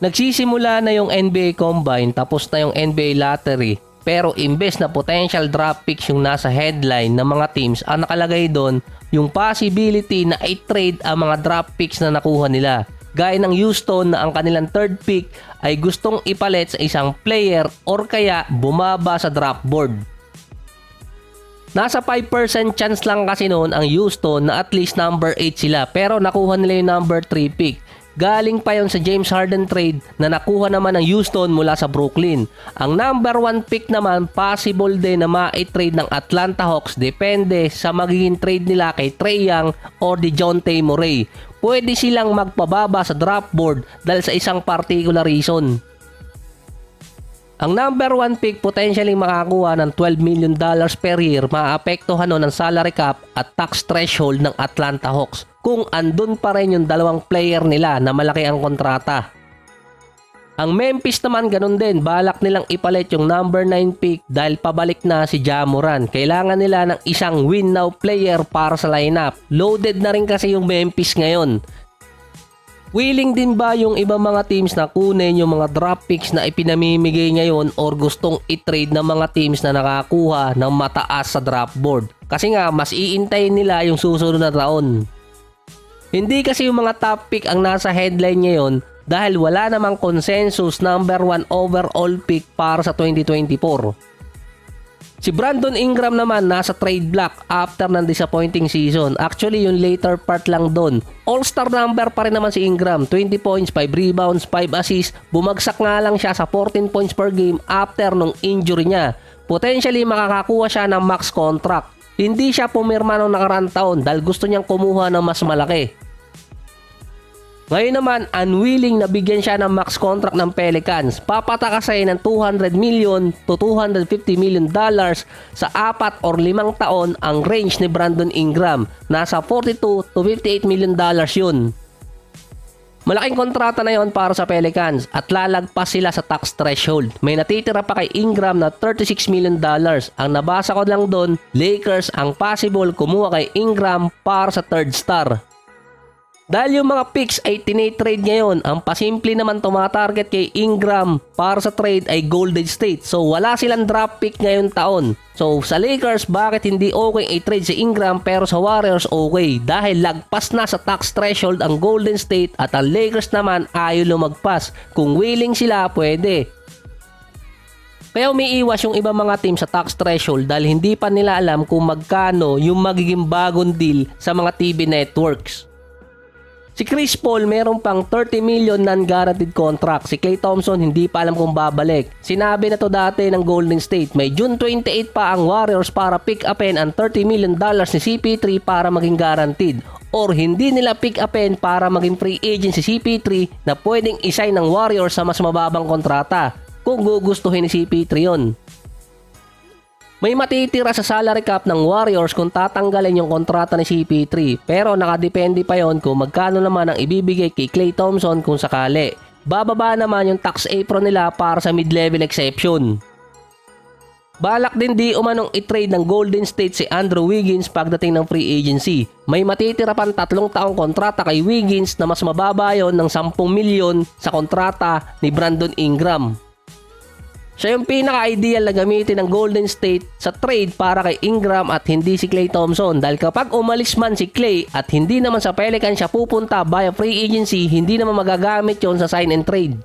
Nagsisimula na yung NBA Combine, tapos na yung NBA Lottery, pero imbes na potential draft picks yung nasa headline ng mga teams, ang nakalagay doon yung possibility na i-trade ang mga draft picks na nakuha nila. Gaya ng Houston na ang kanilang third pick ay gustong ipalit sa isang player or kaya bumaba sa draft board. Nasa 5% chance lang kasi noon ang Houston na at least number 8 sila, pero nakuha nila yung number 3 pick. Galing pa yon sa James Harden trade na nakuha naman ng Houston mula sa Brooklyn. Ang number 1 pick naman possible din na ma-trade ng Atlanta Hawks depende sa magiging trade nila kay Trae Young or DeJounte Murray. Pwede silang magpababa sa draft board dahil sa isang particular reason. Ang number 1 pick potentially makakuha ng $12 million per year, maapektuhan nun ng salary cap at tax threshold ng Atlanta Hawks kung andun pa rin yung dalawang player nila na malaki ang kontrata. Ang Memphis naman ganun din, balak nilang ipalit yung number 9 pick dahil pabalik na si Ja Morant. Kailangan nila ng isang win now player para sa lineup. Loaded na rin kasi yung Memphis ngayon. Willing din ba yung ibang mga teams na kunin yung mga draft picks na ipinamimigay ngayon or gustong i-trade ng mga teams na nakakuha ng mataas sa draft board? Kasi nga mas iintayin nila yung susunod na taon. Hindi kasi yung mga top pick ang nasa headline ngayon dahil wala namang consensus number 1 overall pick para sa 2024. Si Brandon Ingram naman nasa trade block after ng disappointing season. Actually yung later part lang doon. All-star number pa rin naman si Ingram. 20 points, 5 rebounds, 5 assists. Bumagsak nga lang siya sa 14 points per game after nung injury niya. Potentially makakakuha siya ng max contract. Hindi siya pumirma nung nakaraang taon dahil gusto niyang kumuha ng mas malaki. Ngayon naman, unwilling na bigyan siya ng max contract ng Pelicans. Papatakasin ng $200 million to $250 million sa 4 or 5 taon ang range ni Brandon Ingram. Nasa $42 to $58 million yun. Malaking kontrata na yon para sa Pelicans at lalagpas sila sa tax threshold. May natitira pa kay Ingram na $36 million. Ang nabasa ko lang doon, Lakers ang possible kumuha kay Ingram para sa third star. Dahil yung mga picks ay tinitrade ngayon, ang pasimple naman tumatarget kay Ingram para sa trade ay Golden State. So wala silang draft pick ngayon taon. So sa Lakers, bakit hindi okay i-trade si Ingram pero sa Warriors okay? Dahil lagpas na sa tax threshold ang Golden State at ang Lakers naman ayaw lumagpas. Kung willing sila, pwede. Kaya umiiwas yung ibang mga team sa tax threshold dahil hindi pa nila alam kung magkano yung magiging bagong deal sa mga TV networks. Si Chris Paul meron pang $30 million non-guaranteed contract. Si Klay Thompson hindi pa alam kung babalik. Sinabi na to dati ng Golden State. May June 28 pa ang Warriors para pick upin ang $30 million ni CP3 para maging guaranteed. Or hindi nila pick upin para maging free agent si CP3 na pwedeng isign ng Warriors sa mas mababang kontrata kung gugustuhin ni CP3 yon. May matitira sa salary cap ng Warriors kung tatanggalin yung kontrata ni CP3 pero nakadepende pa yon kung magkano naman ang ibibigay kay Klay Thompson kung sakali. Bababa naman yung tax apron nila para sa mid-level exception. Balak din di umanong i-trade ng Golden State si Andrew Wiggins pagdating ng free agency. May matitira pang 3 taong kontrata kay Wiggins na mas mababa yon ng 10 milyon sa kontrata ni Brandon Ingram. Siya yung pinaka-ideal na gamitin ng Golden State sa trade para kay Ingram at hindi si Klay Thompson dahil kapag umalis man si Klay at hindi naman sa Pelicans siya pupunta via free agency, hindi naman magagamit yon sa sign and trade.